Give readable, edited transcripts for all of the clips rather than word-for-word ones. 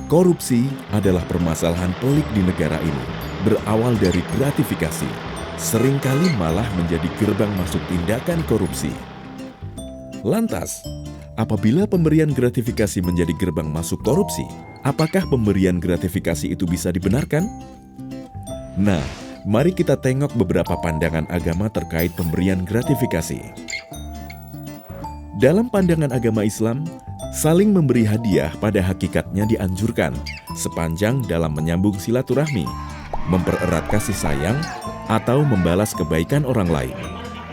Korupsi adalah permasalahan pelik di negara ini, berawal dari gratifikasi, seringkali malah menjadi gerbang masuk tindakan korupsi. Lantas, apabila pemberian gratifikasi menjadi gerbang masuk korupsi, apakah pemberian gratifikasi itu bisa dibenarkan? Nah, mari kita tengok beberapa pandangan agama terkait pemberian gratifikasi. Dalam pandangan agama Islam, saling memberi hadiah pada hakikatnya dianjurkan sepanjang dalam menyambung silaturahmi, mempererat kasih sayang, atau membalas kebaikan orang lain.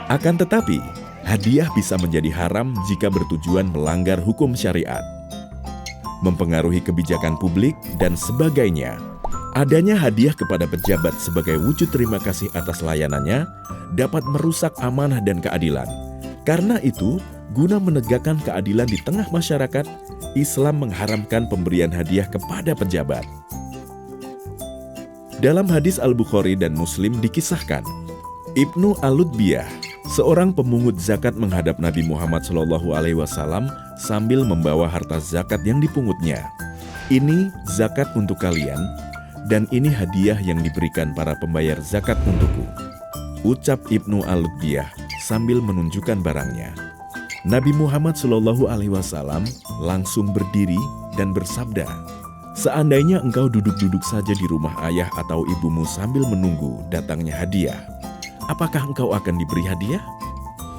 Akan tetapi, hadiah bisa menjadi haram jika bertujuan melanggar hukum syariat, mempengaruhi kebijakan publik, dan sebagainya. Adanya hadiah kepada pejabat sebagai wujud terima kasih atas layanannya dapat merusak amanah dan keadilan. Karena itu, guna menegakkan keadilan di tengah masyarakat, Islam mengharamkan pemberian hadiah kepada pejabat. Dalam hadis Al-Bukhari dan Muslim dikisahkan, Ibnu Al-Lutbiyah, seorang pemungut zakat menghadap Nabi Muhammad SAW sambil membawa harta zakat yang dipungutnya. Ini zakat untuk kalian, dan ini hadiah yang diberikan para pembayar zakat untukku, ucap Ibnu Al-Lutbiyah sambil menunjukkan barangnya. Nabi Muhammad SAW langsung berdiri dan bersabda, "Seandainya engkau duduk-duduk saja di rumah ayah atau ibumu sambil menunggu datangnya hadiah, apakah engkau akan diberi hadiah?"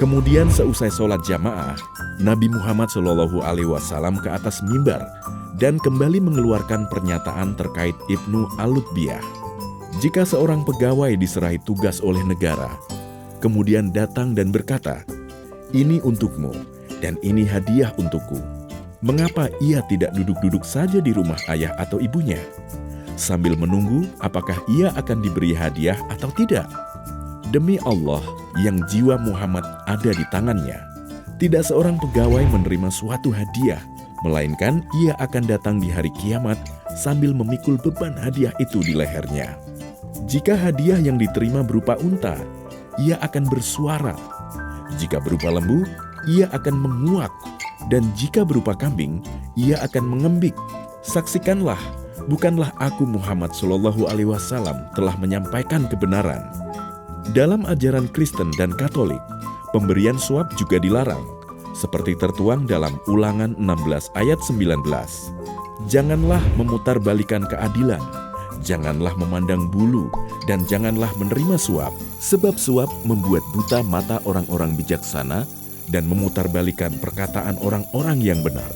Kemudian seusai sholat jamaah, Nabi Muhammad SAW ke atas mimbar dan kembali mengeluarkan pernyataan terkait Ibnu Al-Lutbiyah. Jika seorang pegawai diserahi tugas oleh negara, kemudian datang dan berkata, "Ini untukmu, dan ini hadiah untukku," mengapa ia tidak duduk-duduk saja di rumah ayah atau ibunya, sambil menunggu apakah ia akan diberi hadiah atau tidak? Demi Allah yang jiwa Muhammad ada di tangannya, tidak seorang pegawai menerima suatu hadiah, melainkan ia akan datang di hari kiamat sambil memikul beban hadiah itu di lehernya. Jika hadiah yang diterima berupa unta, ia akan bersuara. Jika berupa lembu, ia akan menguak. Dan jika berupa kambing, ia akan mengembik. Saksikanlah, bukanlah aku Muhammad SAW telah menyampaikan kebenaran. Dalam ajaran Kristen dan Katolik, pemberian suap juga dilarang, seperti tertuang dalam Ulangan 16 ayat 19. Janganlah memutarbalikkan keadilan, janganlah memandang bulu, dan janganlah menerima suap, sebab suap membuat buta mata orang-orang bijaksana dan memutarbalikkan perkataan orang-orang yang benar.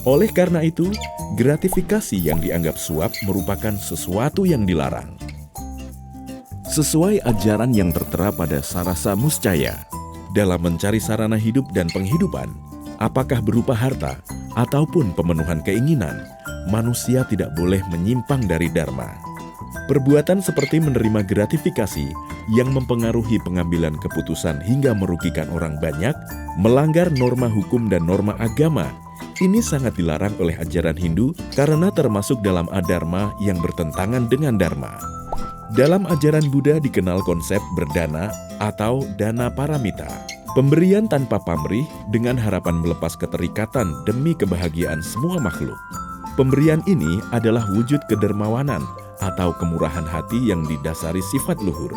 Oleh karena itu, gratifikasi yang dianggap suap merupakan sesuatu yang dilarang. Sesuai ajaran yang tertera pada Sarasa Muscaya, dalam mencari sarana hidup dan penghidupan, apakah berupa harta ataupun pemenuhan keinginan, manusia tidak boleh menyimpang dari dharma. Perbuatan seperti menerima gratifikasi yang mempengaruhi pengambilan keputusan hingga merugikan orang banyak, melanggar norma hukum dan norma agama, ini sangat dilarang oleh ajaran Hindu karena termasuk dalam adharma yang bertentangan dengan dharma. Dalam ajaran Buddha dikenal konsep berdana atau dana paramita, pemberian tanpa pamrih dengan harapan melepas keterikatan demi kebahagiaan semua makhluk. Pemberian ini adalah wujud kedermawanan atau kemurahan hati yang didasari sifat luhur,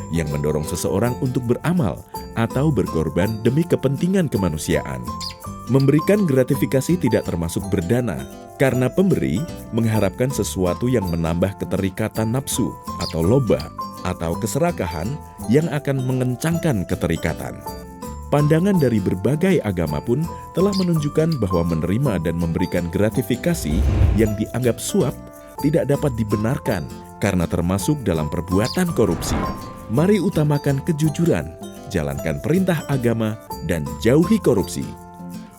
yang mendorong seseorang untuk beramal atau berkorban demi kepentingan kemanusiaan. Memberikan gratifikasi tidak termasuk berdana, karena pemberi mengharapkan sesuatu yang menambah keterikatan nafsu atau loba, atau keserakahan yang akan mengencangkan keterikatan. Pandangan dari berbagai agama pun telah menunjukkan bahwa menerima dan memberikan gratifikasi yang dianggap suap tidak dapat dibenarkan karena termasuk dalam perbuatan korupsi. Mari utamakan kejujuran, jalankan perintah agama, dan jauhi korupsi.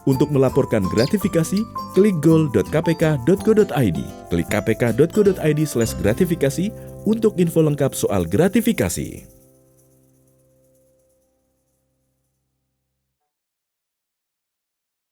Untuk melaporkan gratifikasi, klik goal.kpk.go.id. Klik kpk.go.id/gratifikasi untuk info lengkap soal gratifikasi.